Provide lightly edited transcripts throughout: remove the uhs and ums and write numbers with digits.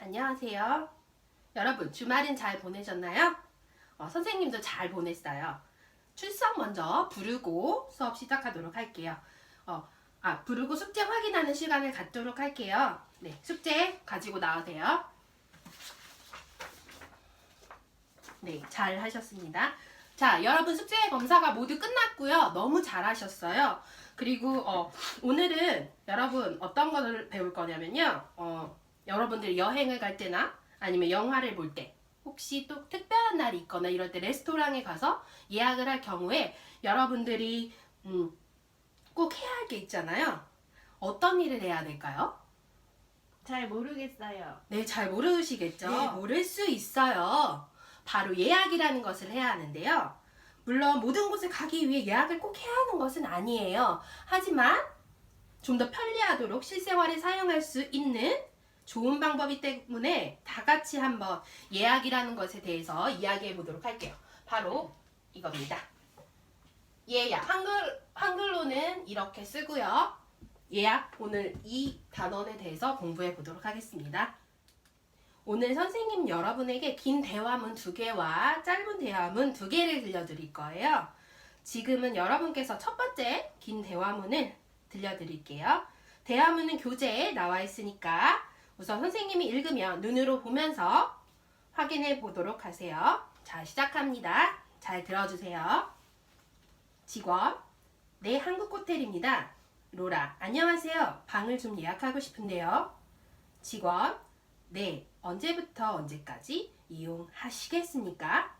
안녕하세요. 여러분, 주말은 잘 보내셨나요? 선생님도 잘 보냈어요. 출석 먼저 부르고 수업 시작하도록 할게요. 부르고 숙제 확인하는 시간을 갖도록 할게요. 네, 숙제 가지고 나오세요. 네, 잘 하셨습니다. 자, 여러분 숙제 검사가 모두 끝났고요. 너무 잘하셨어요. 그리고 오늘은 여러분 어떤 거를 배울 거냐면요. 여러분들이 여행을 갈 때나 아니면 영화를 볼 때 혹시 또 특별한 날이 있거나 이럴 때 레스토랑에 가서 예약을 할 경우에 여러분들이 꼭 해야 할 게 있잖아요. 어떤 일을 해야 될까요? 잘 모르겠어요. 네, 잘 모르시겠죠? 네. 모를 수 있어요. 바로 예약이라는 것을 해야 하는데요. 물론 모든 곳에 가기 위해 예약을 꼭 해야 하는 것은 아니에요. 하지만 좀 더 편리하도록 실생활에 사용할 수 있는 좋은 방법이기 때문에 다 같이 한번 예약이라는 것에 대해서 이야기해 보도록 할게요. 바로 이겁니다. 예약. 한글로는 이렇게 쓰고요. 예약. 오늘 이 단원에 대해서 공부해 보도록 하겠습니다. 오늘 선생님 여러분에게 긴 대화문 2개와 짧은 대화문 2개를 들려드릴 거예요. 지금은 여러분께서 첫 번째 긴 대화문을 들려드릴게요. 대화문은 교재에 나와 있으니까 우선 선생님이 읽으면 눈으로 보면서 확인해 보도록 하세요. 자, 시작합니다. 잘 들어주세요. 직원, 네, 한국호텔입니다. 로라, 안녕하세요. 방을 좀 예약하고 싶은데요. 직원, 네, 언제부터 언제까지 이용하시겠습니까?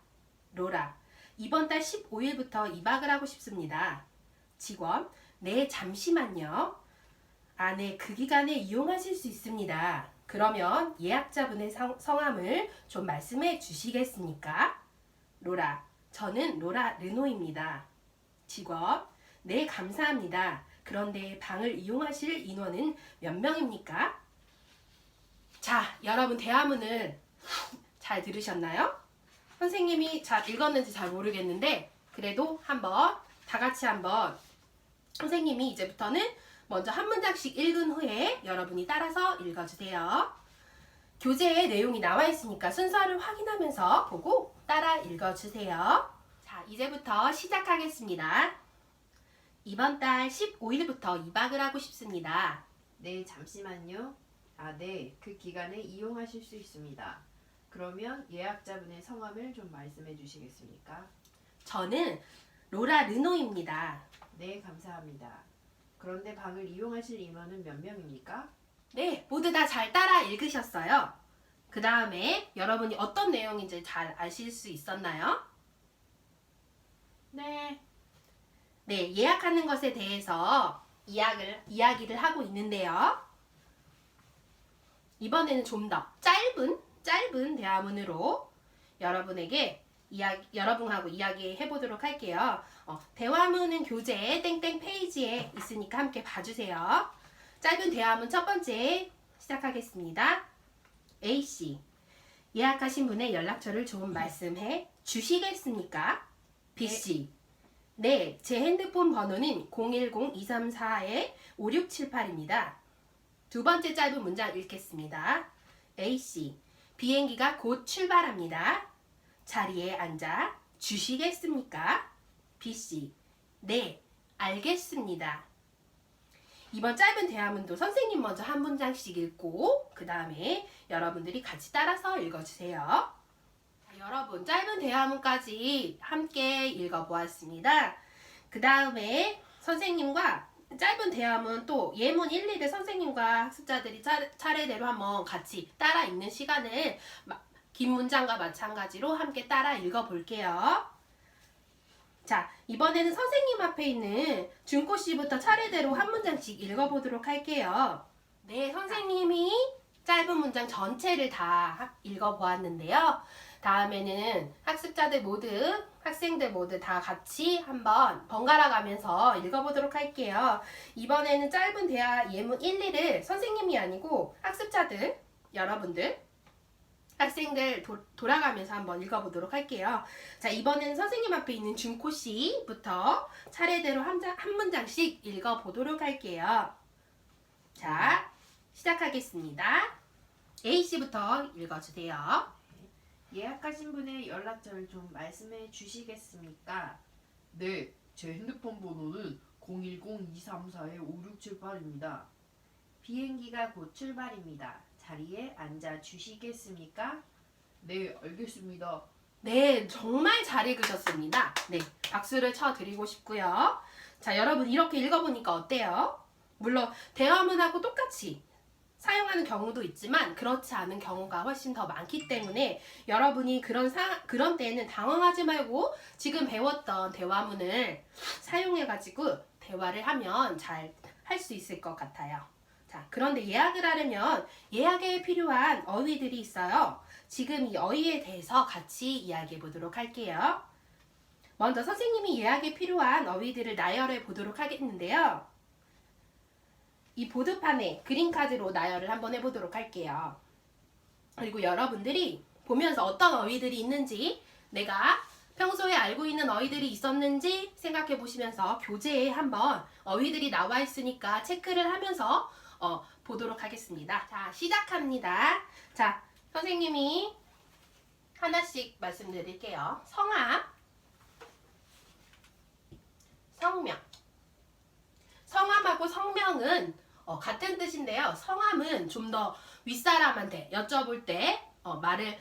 로라, 이번 달 15일부터 2박을 하고 싶습니다. 직원, 네, 잠시만요. 네, 그 기간에 이용하실 수 있습니다. 그러면 예약자분의 성함을 좀 말씀해 주시겠습니까? 로라, 저는 로라 르노입니다. 직원, 네, 감사합니다. 그런데 방을 이용하실 인원은 몇 명입니까? 자, 여러분 대화문을 잘 들으셨나요? 선생님이 잘 읽었는지 잘 모르겠는데 그래도 한번 다 같이 한번 선생님이 이제부터는 먼저 한 문장씩 읽은 후에 여러분이 따라서 읽어주세요. 교재에 내용이 나와 있으니까 순서를 확인하면서 보고 따라 읽어주세요. 자, 이제부터 시작하겠습니다. 이번 달 15일부터 2박을 하고 싶습니다. 네, 잠시만요. 네, 그 기간에 이용하실 수 있습니다. 그러면 예약자분의 성함을 좀 말씀해 주시겠습니까? 저는 로라 르노입니다. 네, 감사합니다. 그런데 방을 이용하실 인원은 몇 명입니까? 네, 모두 다 잘 따라 읽으셨어요. 그 다음에 여러분이 어떤 내용인지 잘 아실 수 있었나요? 네. 네, 예약하는 것에 대해서 이야기를 하고 있는데요. 이번에는 좀 더 짧은 대화문으로 여러분하고 이야기해 보도록 할게요. 대화문은 교재 땡땡 페이지에 있으니까 함께 봐주세요. 짧은 대화문 첫 번째 시작하겠습니다. A씨, 예약하신 분의 연락처를 좀 말씀해 주시겠습니까? B씨, 네, 제 핸드폰 번호는 010-234-5678입니다. 두 번째 짧은 문장 읽겠습니다. A씨, 비행기가 곧 출발합니다. 자리에 앉아 주시겠습니까? B씨, 네, 알겠습니다. 이번 짧은 대화문도 선생님 먼저 한 문장씩 읽고 그 다음에 여러분들이 같이 따라서 읽어주세요. 여러분, 짧은 대화문까지 함께 읽어보았습니다. 그 다음에 선생님과 짧은 대화문 또 예문 1, 2를 선생님과 학습자들이 차례대로 한번 같이 따라 읽는 시간을 긴 문장과 마찬가지로 함께 따라 읽어볼게요. 자, 이번에는 선생님 앞에 있는 준코 씨부터 차례대로 한 문장씩 읽어보도록 할게요. 네, 선생님이 짧은 문장 전체를 다 읽어보았는데요. 다음에는 학생들 모두 다 같이 한번 번갈아 가면서 읽어보도록 할게요. 이번에는 짧은 대화 예문 1, 2를 선생님이 아니고 학습자들, 여러분들, 학생들 돌아가면서 한번 읽어보도록 할게요. 자, 이번에는 선생님 앞에 있는 준코 씨부터 차례대로 한 문장씩 읽어보도록 할게요. 자, 시작하겠습니다. A씨부터 읽어주세요. 예약하신 분의 연락처를 좀 말씀해 주시겠습니까? 네, 제 핸드폰 번호는 010-234-5678입니다. 비행기가 곧 출발입니다. 자리에 앉아 주시겠습니까? 네, 알겠습니다. 네, 정말 잘 읽으셨습니다. 네, 박수를 쳐드리고 싶고요. 자, 여러분 이렇게 읽어보니까 어때요? 물론 대화문하고 똑같이 사용하는 경우도 있지만 그렇지 않은 경우가 훨씬 더 많기 때문에 여러분이 그런 때에는 당황하지 말고 지금 배웠던 대화문을 사용해가지고 대화를 하면 잘 할 수 있을 것 같아요. 자, 그런데 예약을 하려면 예약에 필요한 어휘들이 있어요. 지금 이 어휘에 대해서 같이 이야기해 보도록 할게요. 먼저 선생님이 예약에 필요한 어휘들을 나열해 보도록 하겠는데요. 이 보드판에 그림카드로 나열을 한번 해보도록 할게요. 그리고 여러분들이 보면서 어떤 어휘들이 있는지, 내가 평소에 알고 있는 어휘들이 있었는지 생각해 보시면서 교재에 한번 어휘들이 나와 있으니까 체크를 하면서 보도록 하겠습니다. 자, 시작합니다. 자, 선생님이 하나씩 말씀드릴게요. 성함, 성명. 성함하고 성명은 같은 뜻인데요. 성함은 좀 더 윗사람한테 여쭤볼 때 말을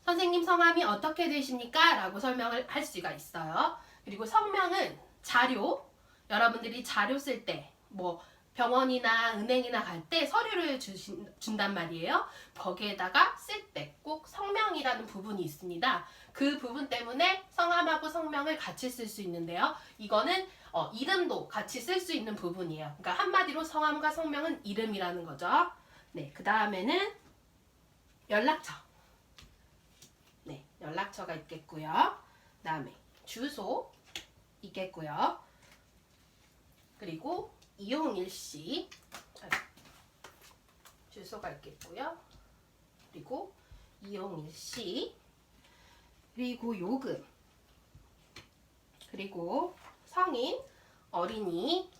선생님 성함이 어떻게 되십니까? 라고 설명을 할 수가 있어요. 그리고 성명은 자료, 여러분들이 자료 쓸 때 뭐 병원이나 은행이나 갈 때 서류를 준단 말이에요. 거기에다가 쓸 때 꼭 성명이라는 부분이 있습니다. 그 부분 때문에 성함하고 성명을 같이 쓸 수 있는데요. 이거는 이름도 같이 쓸 수 있는 부분이에요. 그러니까 한마디로 성함과 성명은 이름이라는 거죠. 네, 그 다음에는 연락처. 네, 연락처가 있겠고요. 그 다음에 주소 있겠고요. 그리고 이용일시 주소가 있겠고요. 그리고 이용일시, 그리고 요금, 그리고 성인, 어린이,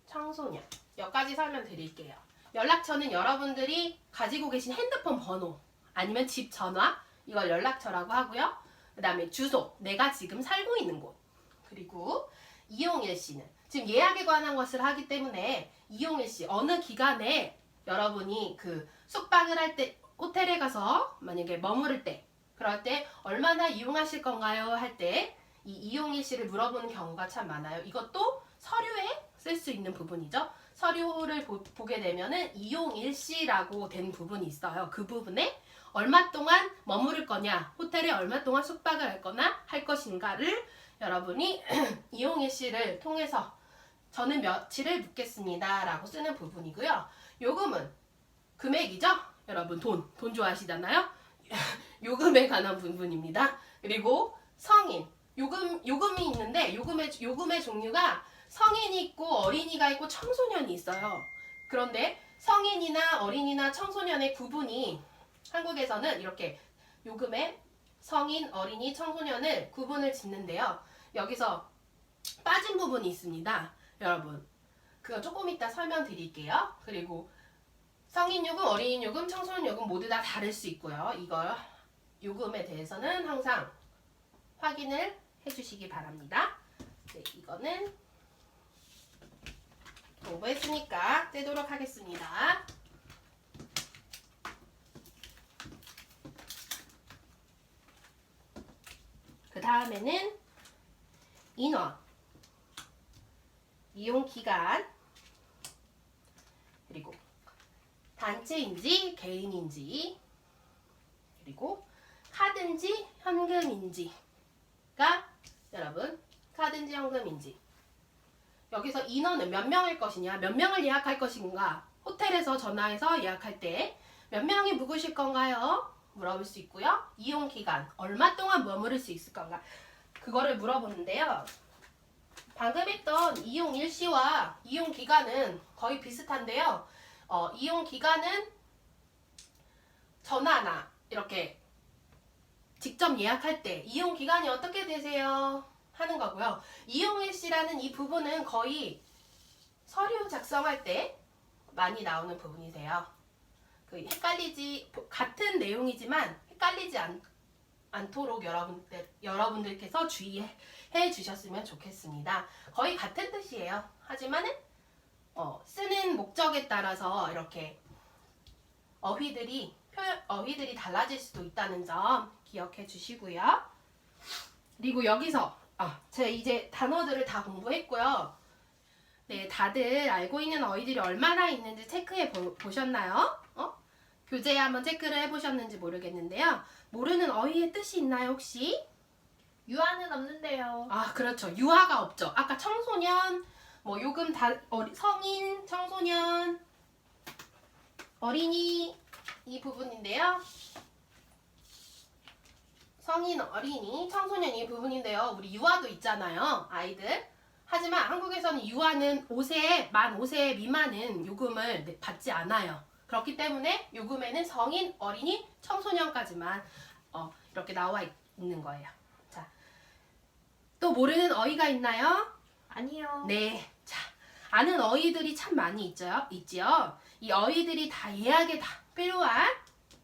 청소년, 여기까지 설명드릴게요. 연락처는 여러분들이 가지고 계신 핸드폰 번호 아니면 집 전화, 이걸 연락처라고 하고요. 그 다음에 주소, 내가 지금 살고 있는 곳. 그리고 이용일시는 지금 예약에 관한 것을 하기 때문에 이용일시, 어느 기간에 여러분이 그 숙박을 할 때, 호텔에 가서 만약에 머무를 때, 그럴 때 얼마나 이용하실 건가요? 할 때 이 이용일시를 물어보는 경우가 참 많아요. 이것도 서류에 쓸 수 있는 부분이죠. 서류를 보게 되면은 이용일시라고 된 부분이 있어요. 그 부분에 얼마 동안 머무를 거냐, 호텔에 얼마 동안 숙박을 할 거나 할 것인가를 여러분이 이용일시를 통해서 저는 며칠을 묵겠습니다 라고 쓰는 부분이고요. 요금은 금액이죠. 여러분 돈 좋아하시잖아요. 요금에 관한 부분입니다. 그리고 성인, 요금이 있는데 요금의 종류가 성인이 있고 어린이가 있고 청소년이 있어요. 그런데 성인이나 어린이나 청소년의 구분이 한국에서는 이렇게 요금에 성인, 어린이, 청소년을 구분을 짓는데요. 여기서 빠진 부분이 있습니다. 여러분, 그거 조금 이따 설명드릴게요. 그리고 성인 요금, 어린이 요금, 청소년 요금 모두 다 다를 수 있고요. 이걸 요금에 대해서는 항상 확인을 해주시기 바랍니다. 네, 이거는 공부했으니까 떼도록 하겠습니다. 그 다음에는 인원, 이용 기간, 그리고 단체인지 개인인지, 그리고 카드인지 현금인지가 여러분 카드인지 현금인지, 여기서 인원은 몇 명일 것이냐, 몇 명을 예약할 것인가, 호텔에서 전화해서 예약할 때 몇 명이 묵으실 건가요? 물어볼 수 있고요. 이용 기간, 얼마 동안 머무를 수 있을 건가, 그거를 물어보는데요. 방금 했던 이용 일시와 이용 기간은 거의 비슷한데요. 이용 기간은 전화나 이렇게 직접 예약할 때 이용 기간이 어떻게 되세요? 하는 거고요. 이용 일시라는 이 부분은 거의 서류 작성할 때 많이 나오는 부분이세요. 같은 내용이지만 헷갈리지 않도록 여러분들께서 주의해 주셨으면 좋겠습니다. 거의 같은 뜻이에요. 하지만은 쓰는 목적에 따라서 이렇게 어휘들이 달라질 수도 있다는 점 기억해 주시고요. 그리고 여기서 제가 이제 단어들을 다 공부했고요. 네, 다들 알고 있는 어휘들이 얼마나 있는지 체크해 보셨나요? 교재에 한번 체크를 해보셨는지 모르겠는데요. 모르는 어휘의 뜻이 있나요, 혹시? 유아는 없는데요. 그렇죠. 유아가 없죠. 아까 청소년, 요금 성인, 청소년, 어린이 이 부분인데요. 성인, 어린이, 청소년 이 부분인데요. 우리 유아도 있잖아요. 아이들. 하지만 한국에서는 유아는 만 5세 미만은 요금을 받지 않아요. 그렇기 때문에 요금에는 성인, 어린이, 청소년까지만 이렇게 나와 있는 거예요. 자, 또 모르는 어휘가 있나요? 아니요. 네. 자, 아는 어휘들이 참 많이 있지요. 이 어휘들이 다 예약에 다 필요한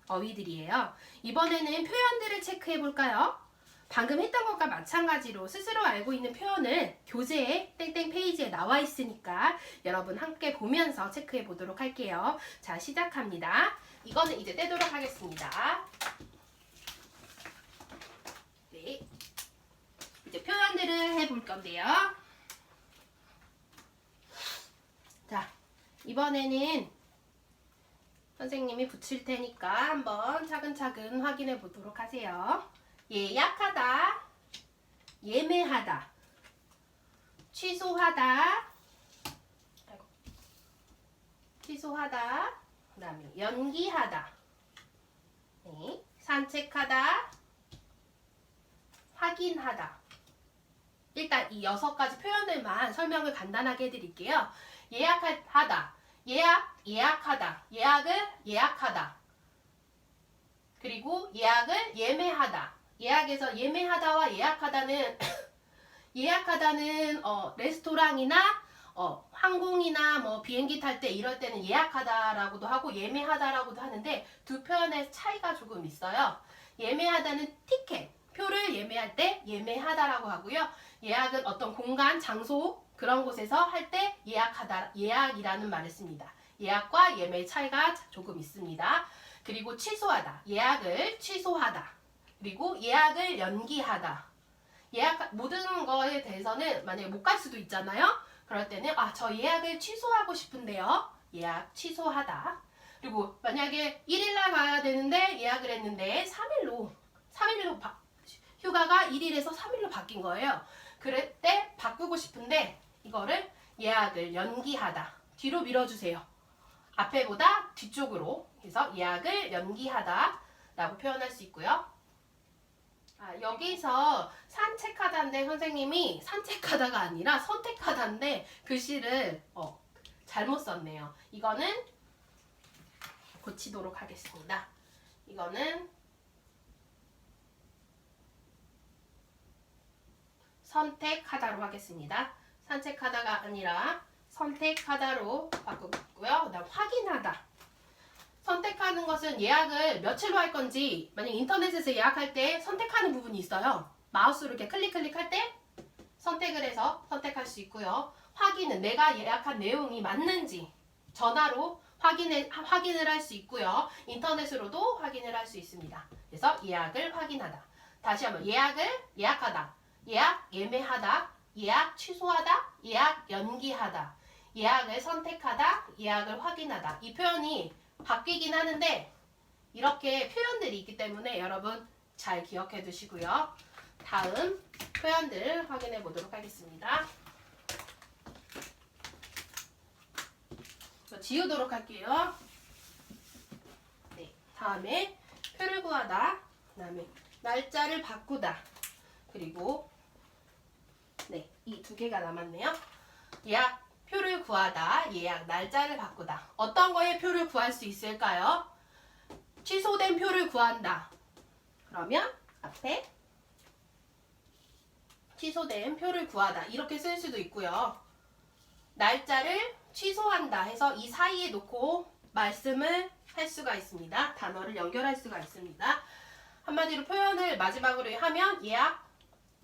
어휘들이에요. 이번에는 표현들을 체크해 볼까요? 방금 했던 것과 마찬가지로 스스로 알고 있는 표현을 교재에 땡땡 페이지에 나와 있으니까 여러분 함께 보면서 체크해 보도록 할게요. 자, 시작합니다. 이거는 이제 떼도록 하겠습니다. 네. 이제 표현들을 해볼 건데요. 자, 이번에는 선생님이 붙일 테니까 한번 차근차근 확인해 보도록 하세요. 예약하다, 예매하다, 취소하다, 그 다음에 연기하다, 네, 산책하다, 확인하다. 일단 이 6가지 표현들만 설명을 간단하게 해드릴게요. 예약하다, 예약하다, 예약을 예약하다. 그리고 예약을 예매하다. 예약에서 예매하다와 예약하다는 예약하다는 레스토랑이나 항공이나 비행기 탈 때 이럴 때는 예약하다라고도 하고 예매하다라고도 하는데 두 표현의 차이가 조금 있어요. 예매하다는 티켓, 표를 예매할 때 예매하다라고 하고요. 예약은 어떤 공간, 장소 그런 곳에서 할 때 예약이라는 말을 씁니다. 예약과 예매의 차이가 조금 있습니다. 그리고 취소하다, 예약을 취소하다. 그리고 예약을 연기하다. 모든 거에 대해서는 만약에 못 갈 수도 있잖아요. 그럴 때는 저 예약을 취소하고 싶은데요. 예약 취소하다. 그리고 만약에 1일날 가야 되는데 예약을 했는데 3일로 휴가가 1일에서 3일로 바뀐 거예요. 그럴 때 바꾸고 싶은데 이거를 예약을 연기하다. 뒤로 밀어주세요. 앞에보다 뒤쪽으로 해서 예약을 연기하다 라고 표현할 수 있고요. 여기서 산책하다인데 선생님이 산책하다가 아니라 선택하다인데 글씨를 잘못 썼네요. 이거는 고치도록 하겠습니다. 이거는 선택하다로 하겠습니다. 산책하다가 아니라 선택하다로 바꾸고요. 그다음 확인하다. 선택하는 것은 예약을 며칠로 할 건지 만약 인터넷에서 예약할 때 선택하는 부분이 있어요. 마우스로 이렇게 클릭할 때 선택을 해서 선택할 수 있고요. 확인은 내가 예약한 내용이 맞는지 전화로 확인을 할 수 있고요. 인터넷으로도 확인을 할 수 있습니다. 그래서 예약을 확인하다. 다시 한번 예약을 예약하다. 예약 예매하다. 예약 취소하다. 예약 연기하다. 예약을 선택하다. 예약을 확인하다. 이 표현이 바뀌긴 하는데 이렇게 표현들이 있기 때문에 여러분 잘 기억해 두시고요. 다음 표현들 확인해 보도록 하겠습니다. 지우도록 할게요. 네, 다음에 표를 구하다. 그다음에 날짜를 바꾸다. 그리고 네, 이 두 개가 남았네요. 예약 표를 구하다, 예약 날짜를 바꾸다. 어떤 거에 표를 구할 수 있을까요? 취소된 표를 구한다. 그러면 앞에 취소된 표를 구하다 이렇게 쓸 수도 있고요. 날짜를 취소한다 해서 이 사이에 놓고 말씀을 할 수가 있습니다. 단어를 연결할 수가 있습니다. 한마디로 표현을 마지막으로 하면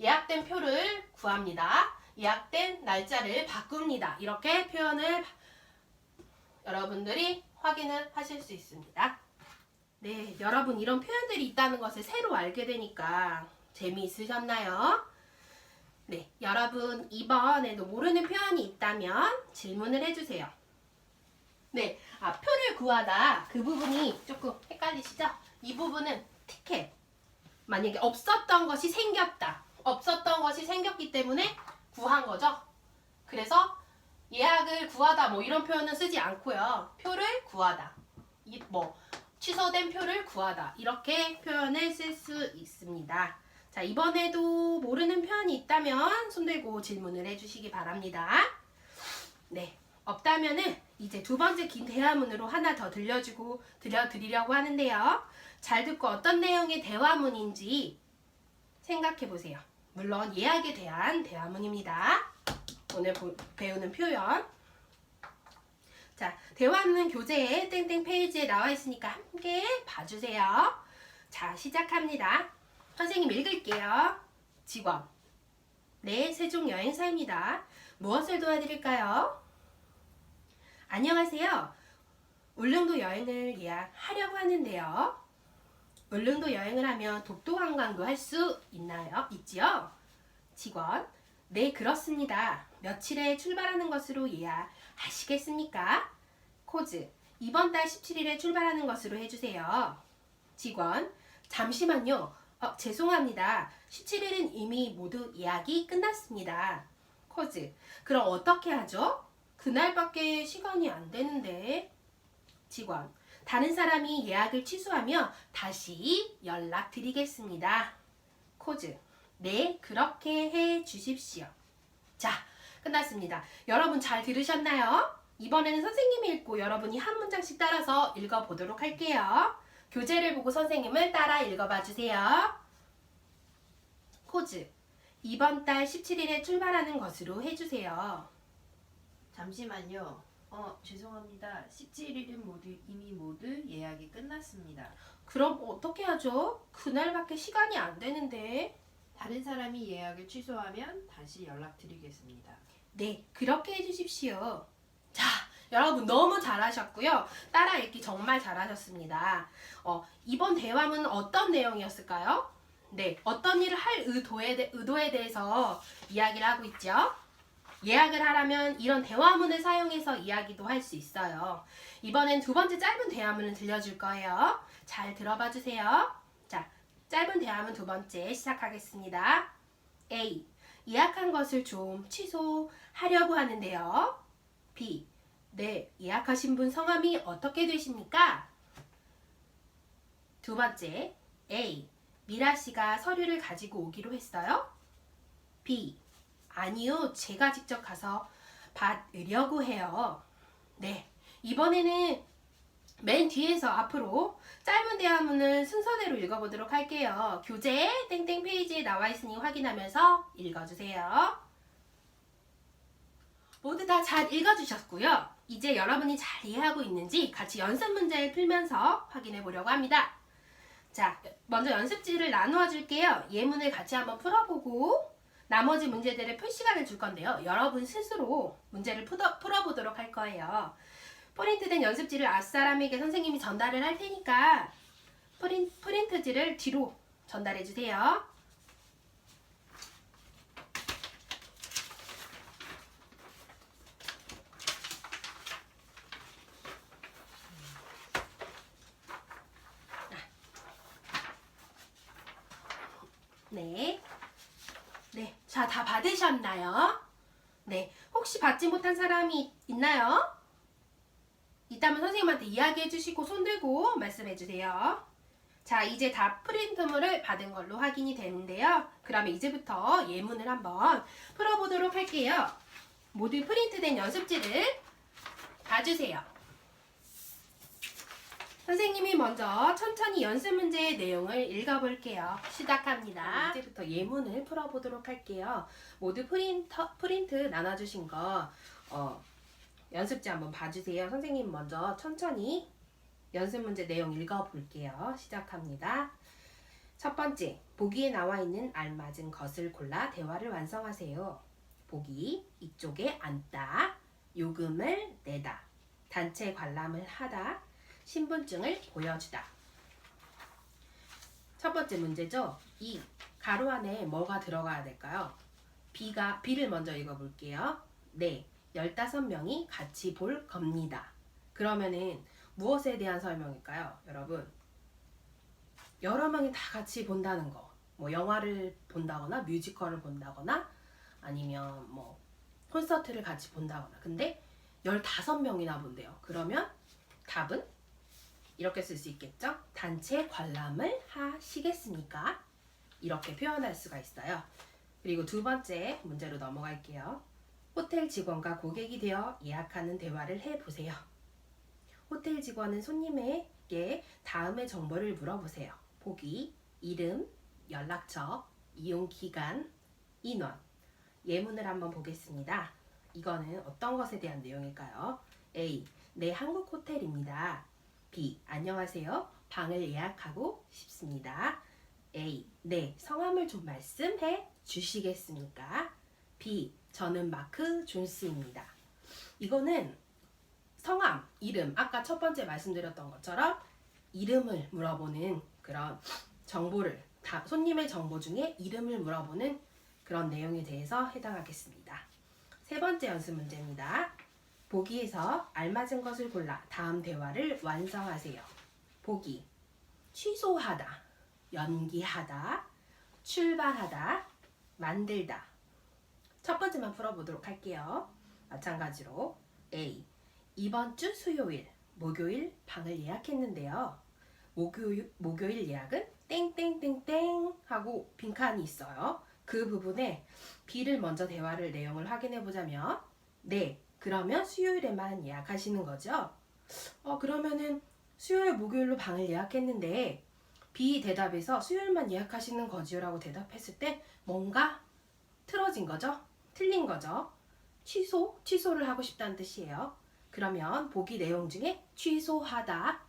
예약된 표를 구합니다. 예약된 날짜를 바꿉니다. 이렇게 표현을 여러분들이 확인을 하실 수 있습니다. 네, 여러분 이런 표현들이 있다는 것을 새로 알게 되니까 재미있으셨나요? 네, 여러분 이번에도 모르는 표현이 있다면 질문을 해주세요. 네, 표를 구하다 그 부분이 조금 헷갈리시죠? 이 부분은 티켓. 만약에 없었던 것이 생겼다. 없었던 것이 생겼기 때문에 구한 거죠. 그래서 예약을 구하다 뭐 이런 표현은 쓰지 않고요. 표를 구하다. 취소된 표를 구하다. 이렇게 표현을 쓸 수 있습니다. 자, 이번에도 모르는 표현이 있다면 손들고 질문을 해주시기 바랍니다. 네, 없다면은 이제 두 번째 긴 대화문으로 하나 더 들려드리려고 하는데요. 잘 듣고 어떤 내용의 대화문인지 생각해 보세요. 물론 예약에 대한 대화문입니다. 오늘 배우는 표현. 자, 대화는 교재에 땡땡 페이지에 나와 있으니까 함께 봐주세요. 자, 시작합니다. 선생님 읽을게요. 직원. 네, 세종여행사입니다. 무엇을 도와드릴까요? 안녕하세요. 울릉도 여행을 예약하려고 하는데요. 울릉도 여행을 하면 독도 관광도 할 수 있지요? 직원. 네, 그렇습니다. 며칠에 출발하는 것으로 예약하시겠습니까? 코즈. 이번 달 17일에 출발하는 것으로 해주세요. 직원. 잠시만요. 죄송합니다. 17일은 이미 모두 예약이 끝났습니다. 코즈. 그럼 어떻게 하죠? 그날밖에 시간이 안 되는데. 직원. 다른 사람이 예약을 취소하며 다시 연락드리겠습니다. 코즈. 네, 그렇게 해 주십시오. 자, 끝났습니다. 여러분 잘 들으셨나요? 이번에는 선생님이 읽고 여러분이 한 문장씩 따라서 읽어보도록 할게요. 교재를 보고 선생님을 따라 읽어봐 주세요. 코즈. 이번 달 17일에 출발하는 것으로 해주세요. 잠시만요. 죄송합니다. 17일은 이미 모두 예약이 끝났습니다. 그럼 어떻게 하죠? 그날밖에 시간이 안 되는데. 다른 사람이 예약을 취소하면 다시 연락드리겠습니다. 네, 그렇게 해주십시오. 자, 여러분 너무 잘하셨고요. 따라 읽기 정말 잘하셨습니다. 이번 대화문은 어떤 내용이었을까요? 네, 어떤 일을 할 의도에 대해서 이야기를 하고 있죠. 예약을 하려면 이런 대화문을 사용해서 이야기도 할 수 있어요. 이번엔 두 번째 짧은 대화문을 들려줄 거예요. 잘 들어봐 주세요. 자, 짧은 대화문 두 번째 시작하겠습니다. A. 예약한 것을 좀 취소하려고 하는데요. B. 네, 예약하신 분 성함이 어떻게 되십니까? 두 번째. A. 미라 씨가 서류를 가지고 오기로 했어요. B. 아니요, 제가 직접 가서 받으려고 해요. 네, 이번에는 맨 뒤에서 앞으로 짧은 대화문을 순서대로 읽어보도록 할게요. 교재 땡땡 페이지에 나와 있으니 확인하면서 읽어주세요. 모두 다 잘 읽어주셨고요. 이제 여러분이 잘 이해하고 있는지 같이 연습 문제를 풀면서 확인해 보려고 합니다. 자, 먼저 연습지를 나누어 줄게요. 예문을 같이 한번 풀어보고 나머지 문제들을 풀 시간을 줄 건데요. 여러분 스스로 문제를 풀어보도록 할 거예요. 프린트된 연습지를 앞사람에게 선생님이 전달을 할 테니까 프린트지를 뒤로 전달해 주세요. 네. 네. 자, 다 받으셨나요? 네. 혹시 받지 못한 사람이 있나요? 있다면 선생님한테 이야기해 주시고 손 들고 말씀해 주세요. 자, 이제 다 프린트물을 받은 걸로 확인이 되는데요. 그러면 이제부터 예문을 한번 풀어보도록 할게요. 모두 프린트된 연습지를 봐주세요. 선생님이 먼저 천천히 연습 문제의 내용을 읽어볼게요. 시작합니다. 이제부터 예문을 풀어보도록 할게요. 모두 프린트 나눠주신 거 연습지 한번 봐주세요. 선생님 먼저 천천히 연습 문제 내용 읽어볼게요. 시작합니다. 첫 번째, 보기에 나와 있는 알맞은 것을 골라 대화를 완성하세요. 보기, 이쪽에 앉다, 요금을 내다, 단체 관람을 하다, 신분증을 보여주다. 첫 번째 문제죠. 이 가로 안에 뭐가 들어가야 될까요? B를 먼저 읽어볼게요. 네, 15명이 같이 볼 겁니다. 그러면은 무엇에 대한 설명일까요? 여러분, 여러 명이 다 같이 본다는 거. 뭐 영화를 본다거나 뮤지컬을 본다거나 아니면 뭐 콘서트를 같이 본다거나. 근데 15명이나 본대요. 그러면 답은 이렇게 쓸 수 있겠죠? 단체 관람을 하시겠습니까? 이렇게 표현할 수가 있어요. 그리고 두 번째 문제로 넘어갈게요. 호텔 직원과 고객이 되어 예약하는 대화를 해보세요. 호텔 직원은 손님에게 다음의 정보를 물어보세요. 보기, 이름, 연락처, 이용기간, 인원. 예문을 한번 보겠습니다. 이거는 어떤 것에 대한 내용일까요? A. 네, 한국 호텔입니다. B. 안녕하세요. 방을 예약하고 싶습니다. A. 네, 성함을 좀 말씀해 주시겠습니까? B. 저는 마크 존스입니다. 이거는 성함, 이름, 아까 첫 번째 말씀드렸던 것처럼 이름을 물어보는 그런 정보를, 손님의 정보 중에 이름을 물어보는 그런 내용에 대해서 해당하겠습니다. 세 번째 연습 문제입니다. 보기에서 알맞은 것을 골라 다음 대화를 완성하세요. 보기, 취소하다, 연기하다, 출발하다, 만들다. 첫 번째만 풀어보도록 할게요. 마찬가지로 A. 이번 주 수요일, 목요일 방을 예약했는데요. 목요일 예약은 땡땡땡땡 하고 빈칸이 있어요. 그 부분에 B를 먼저 대화를 내용을 확인해 보자면 네, 그러면 수요일에만 예약하시는 거죠? 그러면은 수요일, 목요일로 방을 예약했는데 B 대답에서 수요일만 예약하시는 거지요 라고 대답했을 때 뭔가 틀어진 거죠? 틀린 거죠? 취소를 하고 싶다는 뜻이에요. 그러면 보기 내용 중에 취소하다,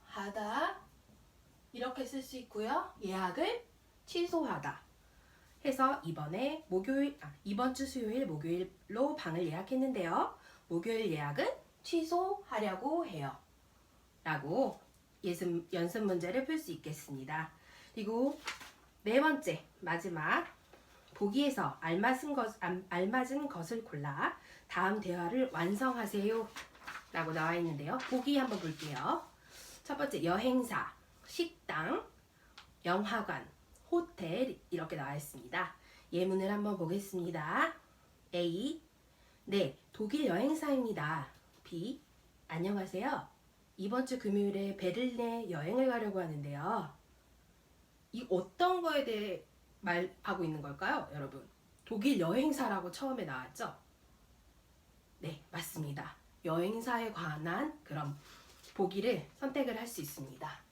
취소하다 이렇게 쓸 수 있고요. 예약을 취소하다 해서 이번 주 수요일 목요일로 방을 예약했는데요. 목요일 예약은 취소하려고 해요. 라고 연습 문제를 풀 수 있겠습니다. 그리고 네 번째, 마지막. 보기에서 알맞은 것을 골라 다음 대화를 완성하세요. 라고 나와 있는데요. 보기 한번 볼게요. 첫 번째, 여행사, 식당, 영화관, 호텔 이렇게 나와 있습니다. 예문을 한번 보겠습니다. A. 네, 독일 여행사입니다. B. 안녕하세요. 이번 주 금요일에 베를린에 여행을 가려고 하는데요. 이 어떤 거에 대해 말하고 있는 걸까요, 여러분? 독일 여행사라고 처음에 나왔죠? 네, 맞습니다. 여행사에 관한 그런 보기를 선택을 할 수 있습니다.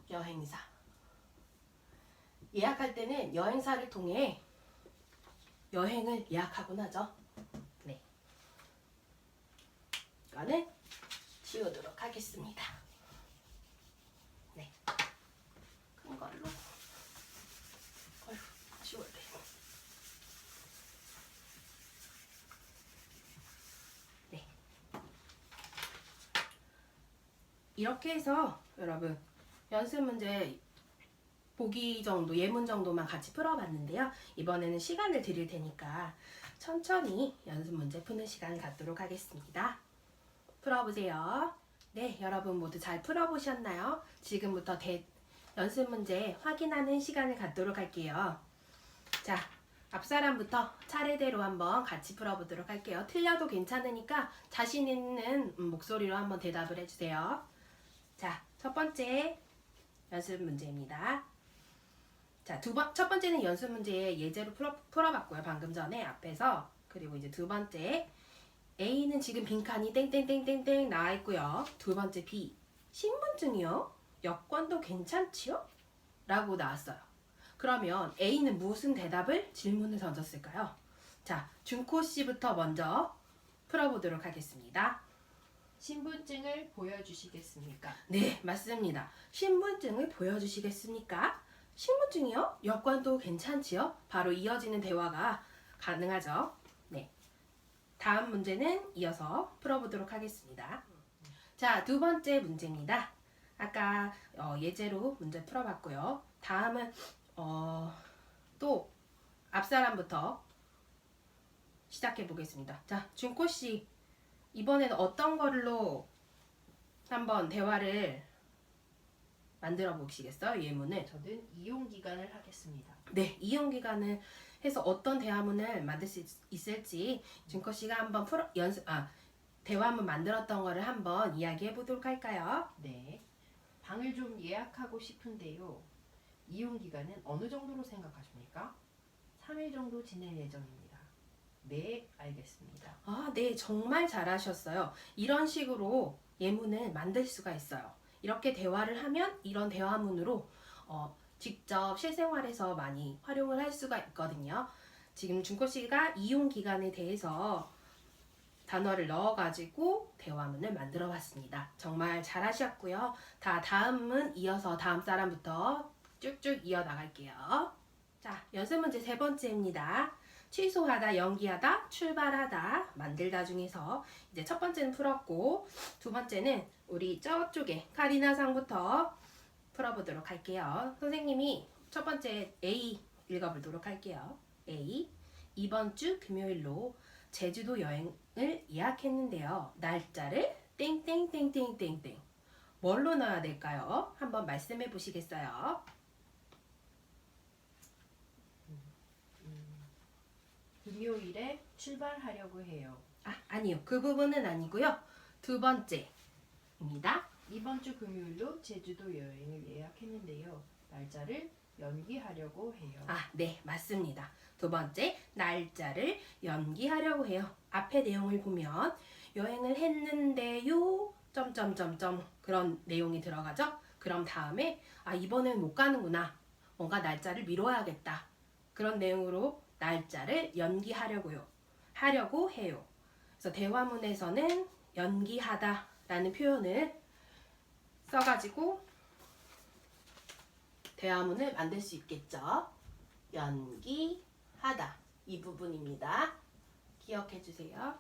여행사. 예약할 때는 여행사를 통해 여행을 예약하곤 하죠. 네. 이거는 지우도록 하겠습니다. 네. 큰 걸로. 지워야 돼. 네. 이렇게 해서 여러분 연습 문제 보기 정도, 예문 정도만 같이 풀어봤는데요. 이번에는 시간을 드릴 테니까 천천히 연습 문제 푸는 시간 갖도록 하겠습니다. 풀어보세요. 네, 여러분 모두 잘 풀어보셨나요? 지금부터 연습 문제 확인하는 시간을 갖도록 할게요. 자, 앞사람부터 차례대로 한번 같이 풀어보도록 할게요. 틀려도 괜찮으니까 자신 있는 목소리로 한번 대답을 해주세요. 자, 첫 번째 연습 문제입니다. 자, 첫 번째는 연습 문제 예제로 풀어봤고요. 방금 전에 앞에서. 그리고 이제 두 번째 A는 지금 빈칸이 땡땡땡땡땡 나와 있고요. 두 번째 B. 신분증이요? 여권도 괜찮지요? 라고 나왔어요. 그러면 A는 무슨 질문을 던졌을까요? 자, 준코 씨부터 먼저 풀어보도록 하겠습니다. 신분증을 보여주시겠습니까? 네, 맞습니다. 신분증을 보여주시겠습니까? 신분증이요? 여권도 괜찮지요? 바로 이어지는 대화가 가능하죠. 네. 다음 문제는 이어서 풀어보도록 하겠습니다. 자, 두 번째 문제입니다. 아까 예제로 문제 풀어봤고요. 다음은 또 앞사람부터 시작해 보겠습니다. 자, 준코 씨 이번에는 어떤 걸로 한번 대화를 만들어 보시겠어요? 예문을. 저는 이용 기간을 하겠습니다. 네, 이용 기간을 해서 어떤 대화문을 만들 수 있을지 준코 씨가 한번 대화문 만들었던 거를 한번 이야기해 보도록 할까요? 네. 방을 좀 예약하고 싶은데요. 이용 기간은 어느 정도로 생각하십니까? 3일 정도 지낼 예정입니다. 네, 알겠습니다. 아, 네, 정말 잘하셨어요. 이런 식으로 예문을 만들 수가 있어요. 이렇게 대화를 하면 이런 대화문으로 직접 실생활에서 많이 활용을 할 수가 있거든요. 지금 준코 씨가 이용 기간에 대해서 단어를 넣어가지고 대화문을 만들어 봤습니다. 정말 잘하셨고요. 다음은 이어서 다음 사람부터 쭉쭉 이어나갈게요. 자, 연습 문제 세 번째입니다. 취소하다, 연기하다, 출발하다, 만들다 중에서 이제 첫 번째는 풀었고 두 번째는 우리 저쪽에 카리나 상부터 풀어보도록 할게요. 선생님이 첫 번째 A 읽어보도록 할게요. A, 이번 주 금요일로 제주도 여행을 예약했는데요. 날짜를 땡땡땡땡땡땡 뭘로 넣어야 될까요? 한번 말씀해 보시겠어요? 금요일에 출발하려고 해요. 아니요. 그 부분은 아니고요. 두 번째입니다. 이번 주 금요일로 제주도 여행을 예약했는데요. 날짜를 연기하려고 해요. 네, 맞습니다. 두 번째, 날짜를 연기하려고 해요. 앞에 내용을 보면 여행을 했는데요. 점점점점 그런 내용이 들어가죠. 그럼 다음에 이번엔 못 가는구나. 뭔가 날짜를 미뤄야겠다. 그런 내용으로 날짜를 하려고 해요. 그래서 대화문에서는 연기하다라는 표현을 써가지고 대화문을 만들 수 있겠죠. 연기하다 이 부분입니다. 기억해 주세요.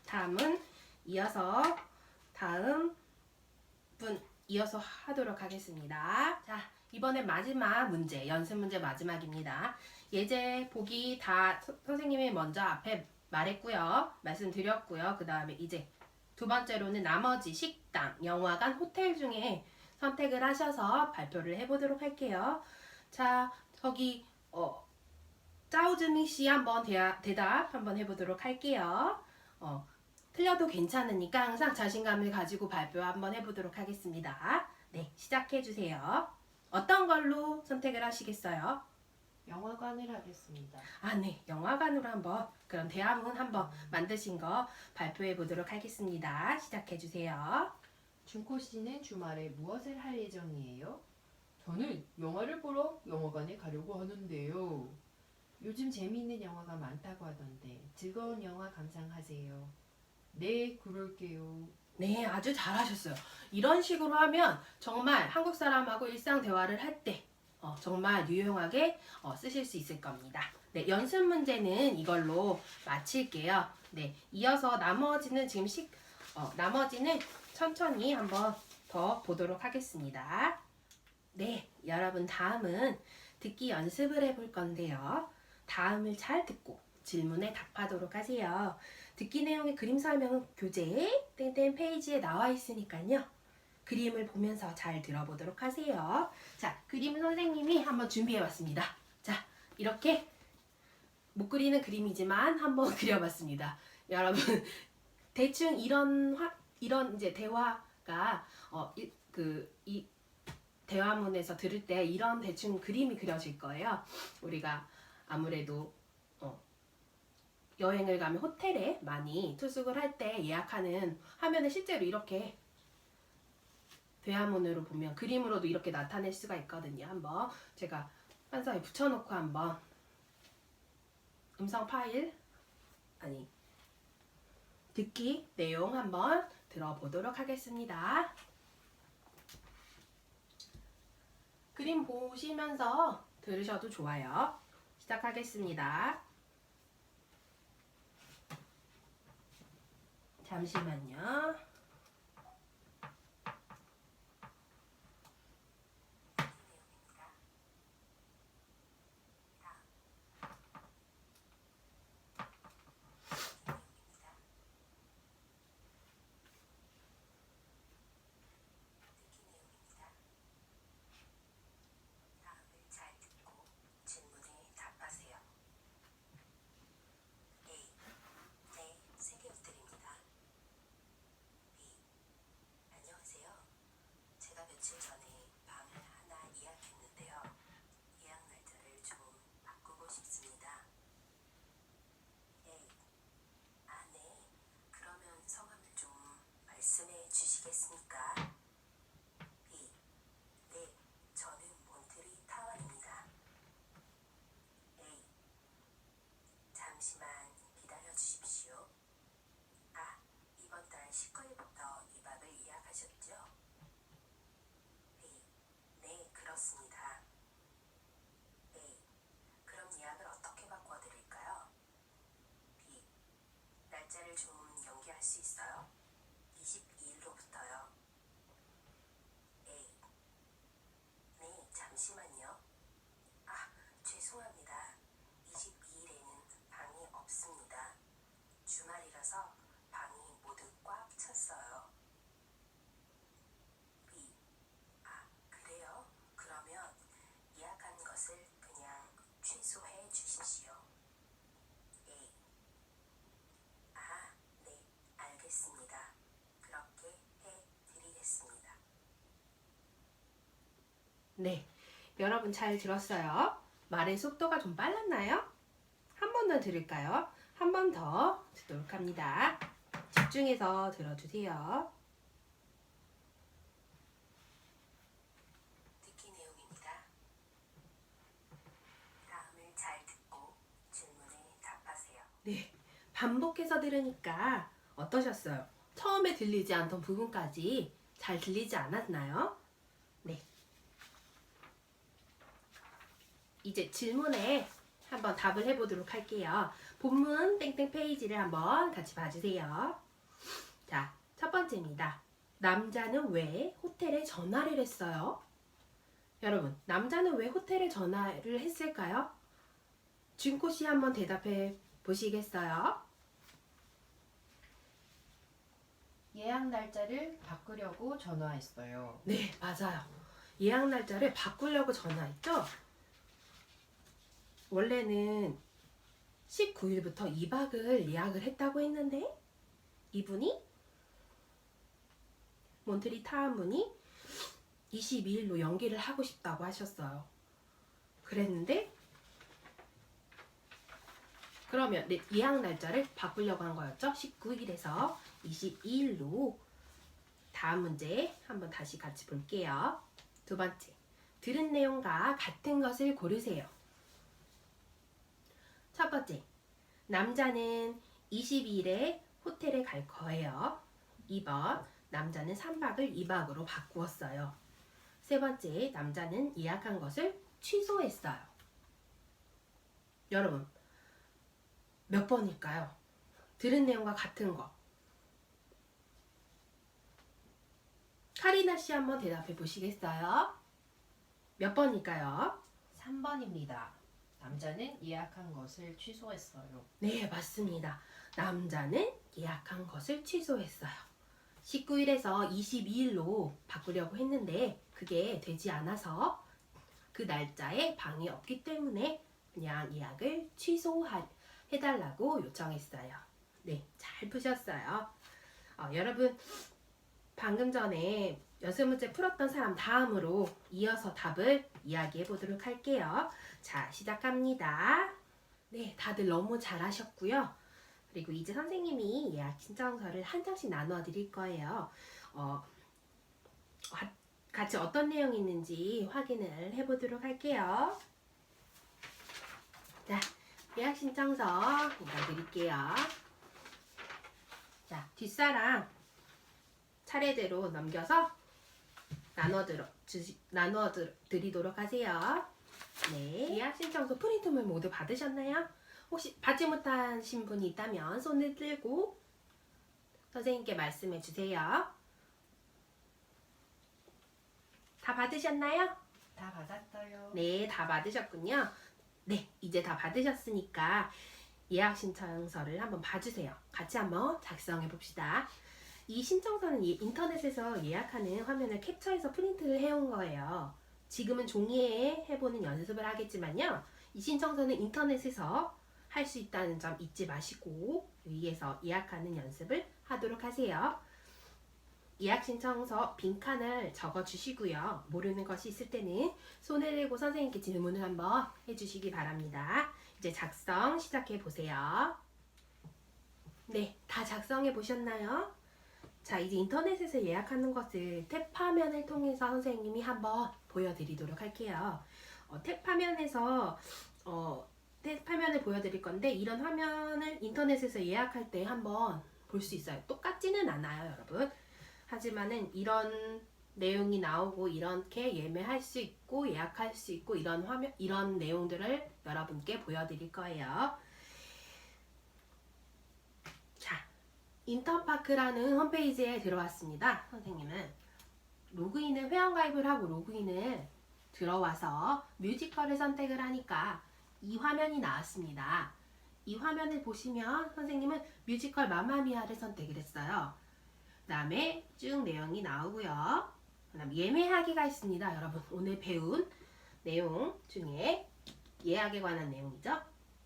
다음은 다음 분 이어서 하도록 하겠습니다. 자, 이번엔 마지막 문제, 연습 문제 마지막입니다. 예제 보기 다 선생님이 먼저 앞에 말씀드렸고요. 그 다음에 이제 두 번째로는 나머지 식당, 영화관, 호텔 중에 선택을 하셔서 발표를 해보도록 할게요. 자, 저기 짜오즈미 씨 한번 대답 한번 해보도록 할게요. 틀려도 괜찮으니까 항상 자신감을 가지고 발표 한번 해보도록 하겠습니다. 네, 시작해 주세요. 어떤 걸로 선택을 하시겠어요? 영화관을 하겠습니다. 네, 영화관으로 한번 그럼 대화문 한번 만드신 거 발표해 보도록 하겠습니다. 시작해 주세요. 준코 씨는 주말에 무엇을 할 예정이에요? 저는 영화를 보러 영화관에 가려고 하는데요. 요즘 재미있는 영화가 많다고 하던데 즐거운 영화 감상하세요. 네, 그럴게요. 네, 아주 잘하셨어요. 이런 식으로 하면 정말 한국 사람하고 일상 대화를 할 때 정말 유용하게 쓰실 수 있을 겁니다. 네, 연습 문제는 이걸로 마칠게요. 네, 이어서 나머지는 나머지는 천천히 한번 더 보도록 하겠습니다. 네, 여러분 다음은 듣기 연습을 해볼 건데요. 다음을 잘 듣고 질문에 답하도록 하세요. 듣기 내용의 그림 설명은 교재 땡땡 페이지에 나와 있으니까요. 그림을 보면서 잘 들어보도록 하세요. 자, 그림 선생님이 한번 준비해봤습니다. 자, 이렇게 못 그리는 그림이지만 한번 그려봤습니다. 여러분, 대충 이런 이제 대화가 이 대화문에서 들을 때 이런 대충 그림이 그려질 거예요. 우리가 아무래도 여행을 가면 호텔에 많이 투숙을 할 때 예약하는 화면에 실제로 이렇게 대화문으로 보면 그림으로도 이렇게 나타낼 수가 있거든요. 한번 제가 환상에 붙여놓고 한번 음성 파일 아니 듣기 내용 한번 들어보도록 하겠습니다. 그림 보시면서 들으셔도 좋아요. 시작하겠습니다. 잠시만요. 잘 듣고 질문에 답하세요. A. 네, 세계 호텔입니다. B. 안녕하세요. 제가 며칠 전에 방을 하나 예약했는데요. 예약 날짜를 좀 바꾸고 싶습니다. A. 아, 네. 그러면 성함을 좀 말씀해 주시겠습니까? B. 네, 저는 몬트리 타원입니다. A. 잠시만 기다려 주십시오. 아, 이번 달 19일부터 2박을 예약하셨죠? B. 네, 그렇습니다. A. 그럼 예약을 어떻게 바꿔드릴까요? B. 날짜를 좀 연기할 수 있어요? 22일로부터요. A. 네, 잠시만요. 아, 죄송합니다. 22일에는 방이 없습니다. 주말이라서 방이 모두 꽉 찼어요. B. 아, 그래요? 그러면 예약한 것을 그냥 취소해 주십시오. A. 아, 네, 알겠습니다. 그렇게 해 드리겠습니다. 네, 여러분 잘 들었어요? 말의 속도가 좀 빨랐나요? 한 번 더 들을까요? 한 번 더 듣도록 합니다. 집중해서 들어주세요. 듣기 내용입니다. 다음을 잘 듣고 질문에 답하세요. 네, 반복해서 들으니까 어떠셨어요? 처음에 들리지 않던 부분까지 잘 들리지 않았나요? 네. 이제 질문에 한번 답을 해보도록 할게요. 본문 땡땡 페이지를 한번 같이 봐주세요. 자, 첫 번째입니다. 남자는 왜 호텔에 전화를 했어요? 여러분, 남자는 왜 호텔에 전화를 했을까요? 준코 씨 한번 대답해 보시겠어요? 예약 날짜를 바꾸려고 전화했어요. 네, 맞아요. 예약 날짜를 바꾸려고 전화했죠? 원래는 19일부터 2박을 예약을 했다고 했는데 이분이 몬트리 타운문이 22일로 연기를 하고 싶다고 하셨어요. 그랬는데 그러면 네, 예약 날짜를 바꾸려고 한 거였죠? 19일에서 22일로. 다음 문제 한번 다시 같이 볼게요. 두 번째, 들은 내용과 같은 것을 고르세요. 첫 번째, 남자는 22일에 호텔에 갈 거예요. 2번, 남자는 3박을 2박으로 바꾸었어요. 세 번째, 남자는 예약한 것을 취소했어요. 여러분, 몇 번일까요? 들은 내용과 같은 거. 카리나 씨 한번 대답해 보시겠어요? 몇 번일까요? 3번입니다. 남자는 예약한 것을 취소했어요. 네, 맞습니다. 남자는 예약한 것을 취소했어요. 19일에서 22일로 바꾸려고 했는데 그게 되지 않아서 그 날짜에 방이 없기 때문에 그냥 예약을 취소해달라고 요청했어요. 네, 잘 푸셨어요. 여러분, 방금 전에 연습 문제 풀었던 사람 다음으로 이어서 답을 이야기해 보도록 할게요. 자, 시작합니다. 네, 다들 너무 잘하셨고요. 그리고 이제 선생님이 예약 신청서를 한 장씩 나눠 드릴 거예요. 같이 어떤 내용이 있는지 확인을 해보도록 할게요. 자, 예약 신청서 읽어드릴게요. 자, 뒷사랑 차례대로 넘겨서 나눠 드리도록 하세요. 네. 예약 신청서 프린트물 모두 받으셨나요? 혹시 받지 못하신 분이 있다면 손을 들고 선생님께 말씀해 주세요. 다 받으셨나요? 다 받았어요. 네, 다 받으셨군요. 네, 이제 다 받으셨으니까 예약 신청서를 한번 봐주세요. 같이 한번 작성해 봅시다. 이 신청서는 인터넷에서 예약하는 화면을 캡처해서 프린트를 해온 거예요. 지금은 종이에 해보는 연습을 하겠지만요. 이 신청서는 인터넷에서 할 수 있다는 점 잊지 마시고 위에서 예약하는 연습을 하도록 하세요. 예약 신청서 빈칸을 적어 주시고요. 모르는 것이 있을 때는 손을 들고 선생님께 질문을 한번 해주시기 바랍니다. 이제 작성 시작해 보세요. 네, 다 작성해 보셨나요? 자, 이제 인터넷에서 예약하는 것을 탭 화면을 통해서 선생님이 한번 보여드리도록 할게요. 탭 화면을 보여드릴 건데 이런 화면을 인터넷에서 예약할 때 한번 볼 수 있어요. 똑같지는 않아요, 여러분. 하지만은 이런 내용이 나오고 이렇게 예매할 수 있고 예약할 수 있고 이런 내용들을 여러분께 보여드릴 거예요. 자, 인터파크라는 홈페이지에 들어왔습니다. 선생님은 로그인을 회원가입을 하고 로그인을 들어와서 뮤지컬을 선택을 하니까 이 화면이 나왔습니다. 이 화면을 보시면 선생님은 뮤지컬 마마미아를 선택을 했어요. 그 다음에 쭉 내용이 나오고요. 그 다음 예매하기가 있습니다. 여러분 오늘 배운 내용 중에 예약에 관한 내용이죠.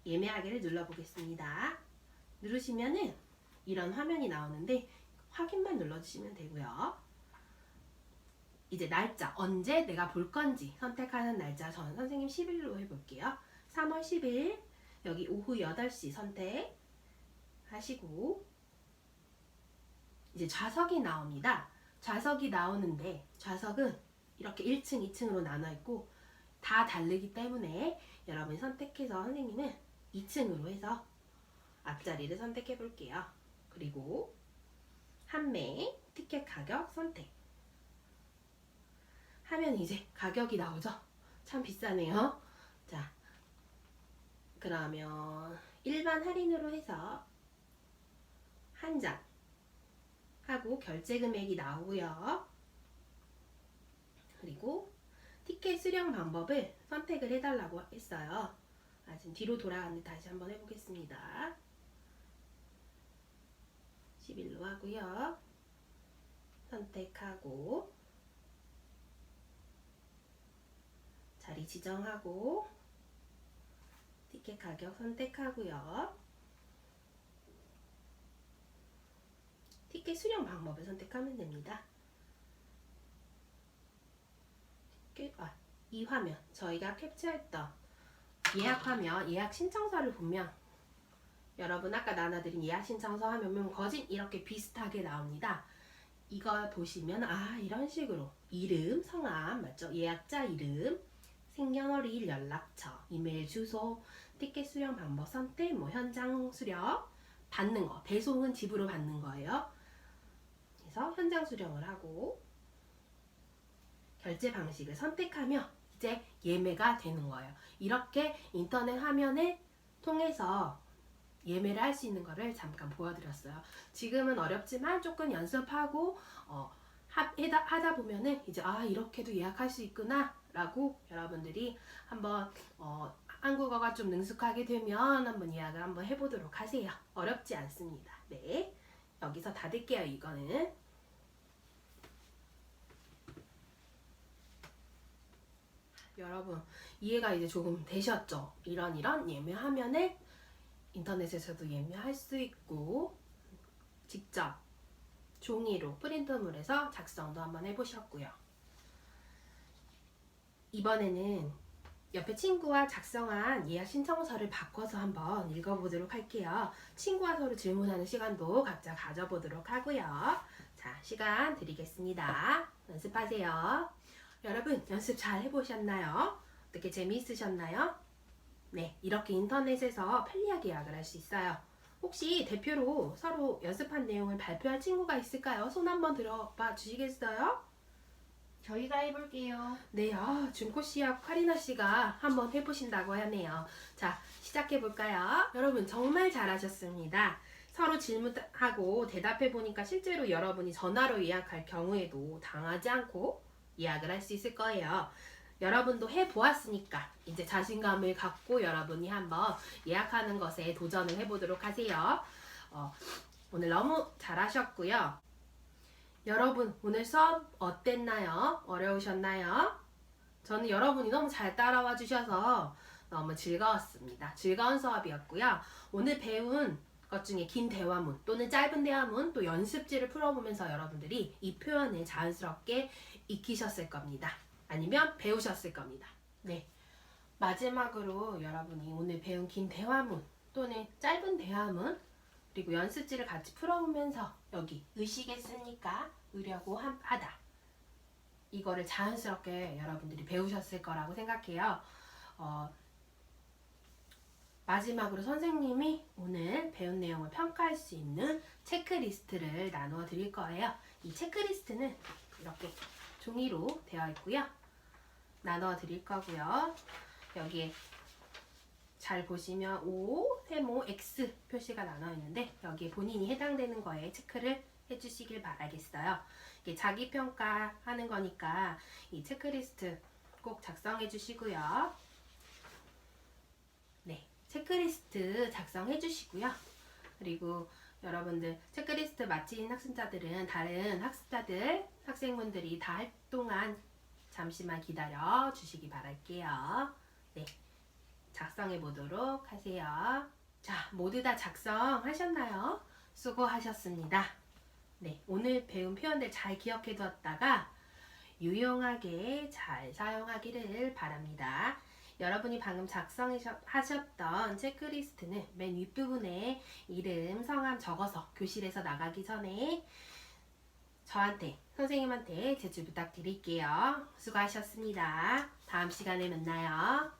예매하기를 눌러보겠습니다. 누르시면은 이런 화면이 나오는데 확인만 눌러주시면 되고요. 이제 날짜, 언제 내가 볼 건지 선택하는 날짜 저는 선생님 10일로 해볼게요. 3월 10일 여기 오후 8시 선택하시고 이제 좌석이 나옵니다. 좌석이 나오는데 좌석은 이렇게 1층, 2층으로 나눠 있고 다 다르기 때문에 여러분이 선택해서 선생님은 2층으로 해서 앞자리를 선택해 볼게요. 그리고 판매, 티켓 가격 선택 하면 이제 가격이 나오죠. 참 비싸네요. 자, 그러면 일반 할인으로 해서 한 장 하고 결제 금액이 나오고요. 그리고 티켓 수령 방법을 선택을 해달라고 했어요. 지금 뒤로 돌아갔는데 다시 한번 해보겠습니다. 11로 하고요. 선택하고 자리 지정하고 티켓 가격 선택하고요. 티켓 수령 방법을 선택하면 됩니다. 이 화면 저희가 캡처했던 예약 화면, 예약 신청서를 보면 여러분 아까 나눠드린 예약 신청서 화면 거진 이렇게 비슷하게 나옵니다. 이거 보시면 이런 식으로 이름, 성함 맞죠? 예약자 이름, 생년월일, 연락처, 이메일 주소, 티켓 수령 방법 선택, 현장 수령 받는 거, 배송은 집으로 받는 거예요. 그래서 현장 수령을 하고 결제 방식을 선택하면 이제 예매가 되는 거예요. 이렇게 인터넷 화면을 통해서 예매를 할 수 있는 거를 잠깐 보여드렸어요. 지금은 어렵지만 조금 연습하고 하다 보면은 이제 이렇게도 예약할 수 있구나 라고 여러분들이 한번 한국어가 좀 능숙하게 되면 한번 예약을 한번 해보도록 하세요. 어렵지 않습니다. 네, 여기서 닫을게요. 이거는 여러분 이해가 이제 조금 되셨죠? 이런 예매 화면을 인터넷에서도 예매할 수 있고 직접 종이로 프린트물에서 작성도 한번 해보셨고요. 이번에는 옆에 친구와 작성한 예약 신청서를 바꿔서 한번 읽어보도록 할게요. 친구와 서로 질문하는 시간도 각자 가져보도록 하고요. 자, 시간 드리겠습니다. 연습하세요. 여러분 연습 잘 해보셨나요? 어떻게 재미있으셨나요? 네, 이렇게 인터넷에서 편리하게 예약을 할 수 있어요. 혹시 대표로 서로 연습한 내용을 발표할 친구가 있을까요? 손 한번 들어봐 주시겠어요? 저희가 해볼게요. 네, 준코 씨와 카리나 씨가 한번 해보신다고 하네요. 자, 시작해볼까요? 여러분 정말 잘하셨습니다. 서로 질문하고 대답해보니까 실제로 여러분이 전화로 예약할 경우에도 당하지 않고 예약을 할 수 있을 거예요. 여러분도 해보았으니까 이제 자신감을 갖고 여러분이 한번 예약하는 것에 도전을 해보도록 하세요. 오늘 너무 잘하셨고요. 여러분 오늘 수업 어땠나요? 어려우셨나요? 저는 여러분이 너무 잘 따라와 주셔서 너무 즐거웠습니다. 즐거운 수업이었고요. 오늘 배운 것 중에 긴 대화문 또는 짧은 대화문 또 연습지를 풀어보면서 여러분들이 이 표현을 자연스럽게 익히셨을 겁니다. 아니면 배우셨을 겁니다. 네. 마지막으로 여러분이 오늘 배운 긴 대화문 또는 짧은 대화문 그리고 연습지를 같이 풀어보면서 여기 의시겠습니까? 의려고 하다. 이거를 자연스럽게 여러분들이 배우셨을 거라고 생각해요. 마지막으로 선생님이 오늘 배운 내용을 평가할 수 있는 체크리스트를 나누어 드릴 거예요. 이 체크리스트는 이렇게 종이로 되어 있고요. 나누어 드릴 거고요. 여기에 잘 보시면 O, 세모, X 표시가 나눠 있는데 여기에 본인이 해당되는 거에 체크를 해주시길 바라겠어요. 이게 자기평가 하는 거니까 이 체크리스트 꼭 작성해 주시고요. 네, 체크리스트 작성해 주시고요. 그리고 여러분들 체크리스트 마친 학습자들은 다른 학생분들이 다 할 동안 잠시만 기다려 주시기 바랄게요. 네, 작성해 보도록 하세요. 자, 모두 다 작성하셨나요? 수고하셨습니다. 네, 오늘 배운 표현들 잘 기억해 두었다가 유용하게 잘 사용하기를 바랍니다. 여러분이 방금 작성하셨던 체크리스트는 맨 윗부분에 이름, 성함 적어서 교실에서 나가기 전에 저한테, 선생님한테 제출 부탁드릴게요. 수고하셨습니다. 다음 시간에 만나요.